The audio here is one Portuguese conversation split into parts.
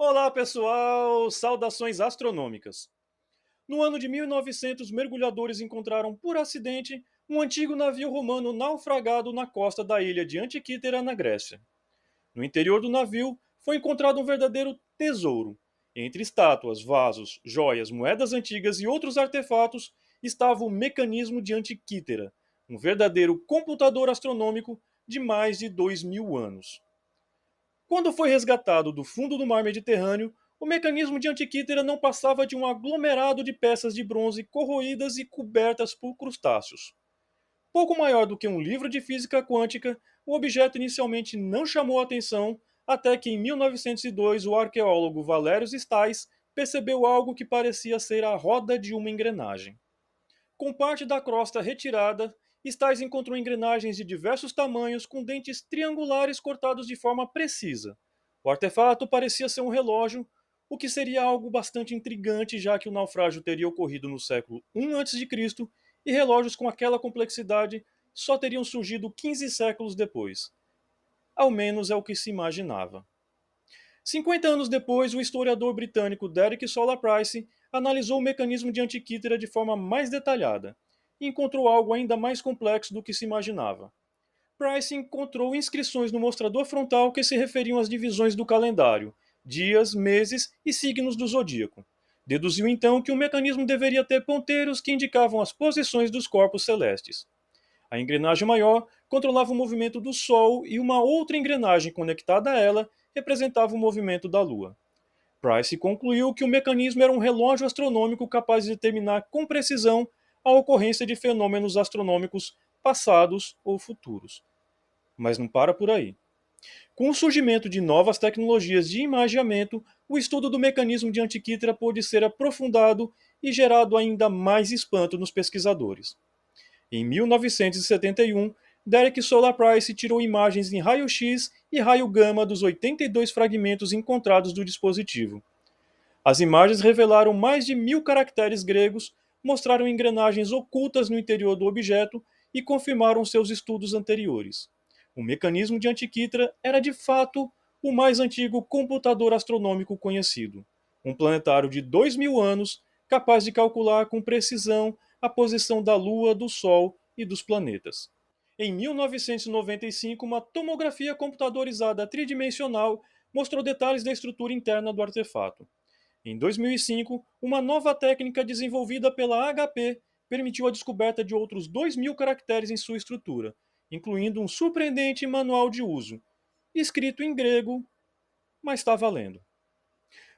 Olá, pessoal! Saudações astronômicas. No ano de 1900, mergulhadores encontraram por acidente um antigo navio romano naufragado na costa da ilha de Antiquítera, na Grécia. No interior do navio foi encontrado um verdadeiro tesouro. Entre estátuas, vasos, joias, moedas antigas e outros artefatos estava o mecanismo de Antiquítera, um verdadeiro computador astronômico de mais de 2000 anos. Quando foi resgatado do fundo do mar Mediterrâneo, o mecanismo de Antiquítera não passava de um aglomerado de peças de bronze corroídas e cobertas por crustáceos. Pouco maior do que um livro de física quântica, o objeto inicialmente não chamou atenção até que em 1902 o arqueólogo Valérios Stais percebeu algo que parecia ser a roda de uma engrenagem. Com parte da crosta retirada, Stais encontrou engrenagens de diversos tamanhos com dentes triangulares cortados de forma precisa. O artefato parecia ser um relógio, o que seria algo bastante intrigante, já que o naufrágio teria ocorrido no século I a.C. e relógios com aquela complexidade só teriam surgido 15 séculos depois. Ao menos é o que se imaginava. 50 anos depois, o historiador britânico Derek Solar Price analisou o mecanismo de Antiquítera de forma mais detalhada e encontrou algo ainda mais complexo do que se imaginava. Price encontrou inscrições no mostrador frontal que se referiam às divisões do calendário, dias, meses e signos do zodíaco. Deduziu então que o mecanismo deveria ter ponteiros que indicavam as posições dos corpos celestes. A engrenagem maior controlava o movimento do Sol e uma outra engrenagem conectada a ela representava o movimento da Lua. Price concluiu que o mecanismo era um relógio astronômico capaz de determinar com precisão a ocorrência de fenômenos astronômicos passados ou futuros. Mas não para por aí. Com o surgimento de novas tecnologias de imageamento, o estudo do mecanismo de Antiquítera pôde ser aprofundado e gerado ainda mais espanto nos pesquisadores. Em 1971, Derek Solar Price tirou imagens em raio-x e raio-gama dos 82 fragmentos encontrados do dispositivo. As imagens revelaram mais de 1000 caracteres gregos, mostraram engrenagens ocultas no interior do objeto e confirmaram seus estudos anteriores. O mecanismo de Antiquítera era de fato o mais antigo computador astronômico conhecido. Um planetário de 2000 anos, capaz de calcular com precisão a posição da Lua, do Sol e dos planetas. Em 1995, uma tomografia computadorizada tridimensional mostrou detalhes da estrutura interna do artefato. Em 2005, uma nova técnica desenvolvida pela HP permitiu a descoberta de outros 2000 caracteres em sua estrutura, incluindo um surpreendente manual de uso, escrito em grego, mas está valendo.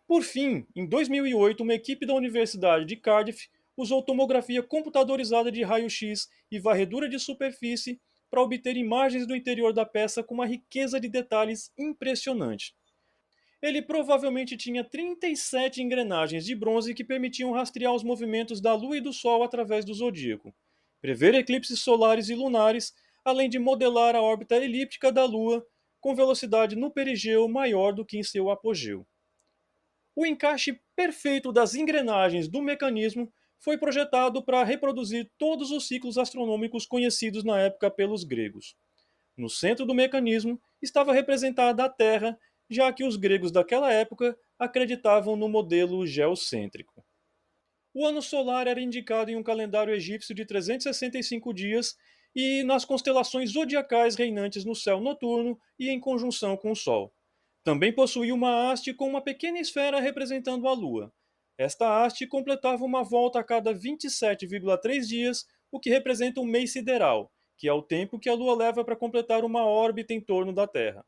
Por fim, em 2008, uma equipe da Universidade de Cardiff usou tomografia computadorizada de raio-x e varredura de superfície para obter imagens do interior da peça com uma riqueza de detalhes impressionante. Ele provavelmente tinha 37 engrenagens de bronze que permitiam rastrear os movimentos da Lua e do Sol através do zodíaco, prever eclipses solares e lunares, além de modelar a órbita elíptica da Lua com velocidade no perigeu maior do que em seu apogeu. O encaixe perfeito das engrenagens do mecanismo foi projetado para reproduzir todos os ciclos astronômicos conhecidos na época pelos gregos. No centro do mecanismo estava representada a Terra, já que os gregos daquela época acreditavam no modelo geocêntrico. O ano solar era indicado em um calendário egípcio de 365 dias e nas constelações zodiacais reinantes no céu noturno e em conjunção com o Sol. Também possuía uma haste com uma pequena esfera representando a Lua. Esta haste completava uma volta a cada 27,3 dias, o que representa um mês sideral, que é o tempo que a Lua leva para completar uma órbita em torno da Terra.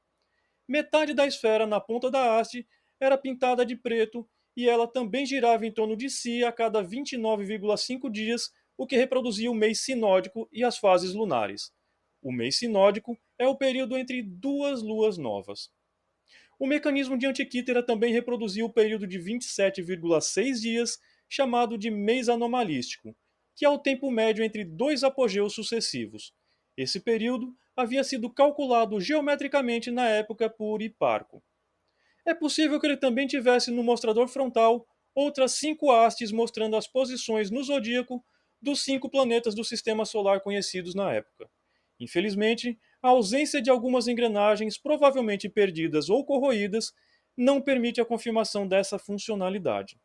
Metade da esfera na ponta da haste era pintada de preto e ela também girava em torno de si a cada 29,5 dias, o que reproduzia o mês sinódico e as fases lunares. O mês sinódico é o período entre duas luas novas. O mecanismo de Antiquítera também reproduzia o período de 27,6 dias, chamado de mês anomalístico, que é o tempo médio entre dois apogeus sucessivos. Esse período havia sido calculado geometricamente na época por Hiparco. É possível que ele também tivesse no mostrador frontal outras 5 hastes mostrando as posições no zodíaco dos 5 planetas do sistema solar conhecidos na época. Infelizmente, a ausência de algumas engrenagens, provavelmente perdidas ou corroídas, não permite a confirmação dessa funcionalidade.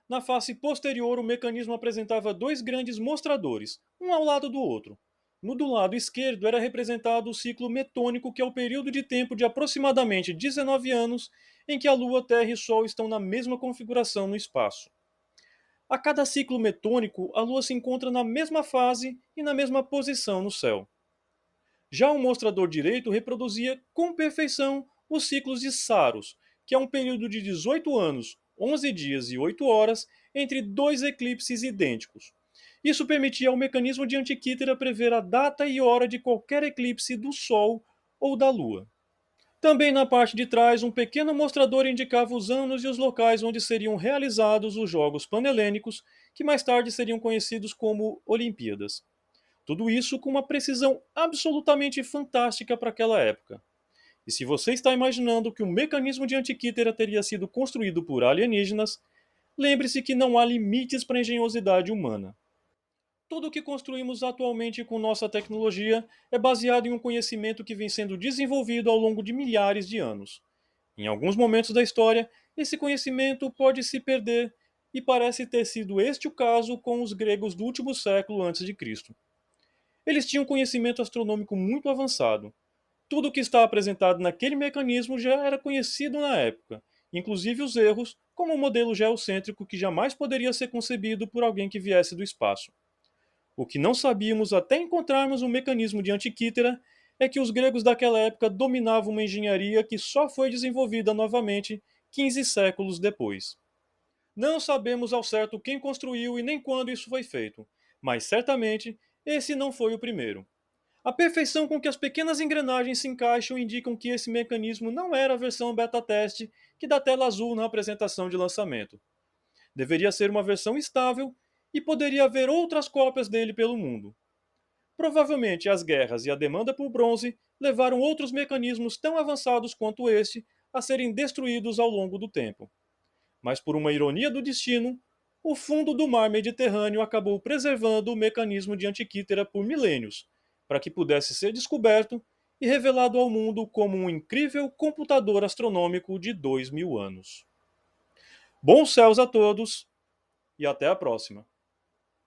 Na face posterior, o mecanismo apresentava dois grandes mostradores, um ao lado do outro. No do lado esquerdo era representado o ciclo metônico, que é o período de tempo de aproximadamente 19 anos em que a Lua, Terra e Sol estão na mesma configuração no espaço. A cada ciclo metônico, a Lua se encontra na mesma fase e na mesma posição no céu. Já o mostrador direito reproduzia com perfeição os ciclos de Saros, que é um período de 18 anos, 11 dias e 8 horas entre dois eclipses idênticos. Isso permitia ao mecanismo de Antikythera prever a data e hora de qualquer eclipse do Sol ou da Lua. Também na parte de trás, um pequeno mostrador indicava os anos e os locais onde seriam realizados os Jogos Panelênicos, que mais tarde seriam conhecidos como Olimpíadas. Tudo isso com uma precisão absolutamente fantástica para aquela época. E se você está imaginando que o mecanismo de Antikythera teria sido construído por alienígenas, lembre-se que não há limites para a engenhosidade humana. Tudo o que construímos atualmente com nossa tecnologia é baseado em um conhecimento que vem sendo desenvolvido ao longo de milhares de anos. Em alguns momentos da história, esse conhecimento pode se perder, e parece ter sido este o caso com os gregos do último século antes de Cristo. Eles tinham conhecimento astronômico muito avançado. Tudo o que está apresentado naquele mecanismo já era conhecido na época, inclusive os erros, como o modelo geocêntrico que jamais poderia ser concebido por alguém que viesse do espaço. O que não sabíamos até encontrarmos o mecanismo de Antikythera é que os gregos daquela época dominavam uma engenharia que só foi desenvolvida novamente 15 séculos depois. Não sabemos ao certo quem construiu e nem quando isso foi feito, mas certamente esse não foi o primeiro. A perfeição com que as pequenas engrenagens se encaixam indicam que esse mecanismo não era a versão beta-teste que dá tela azul na apresentação de lançamento. Deveria ser uma versão estável e poderia haver outras cópias dele pelo mundo. Provavelmente as guerras e a demanda por bronze levaram outros mecanismos tão avançados quanto este a serem destruídos ao longo do tempo. Mas por uma ironia do destino, o fundo do mar Mediterrâneo acabou preservando o mecanismo de Antikythera por milênios, para que pudesse ser descoberto e revelado ao mundo como um incrível computador astronômico de 2000 anos. Bons céus a todos e até a próxima!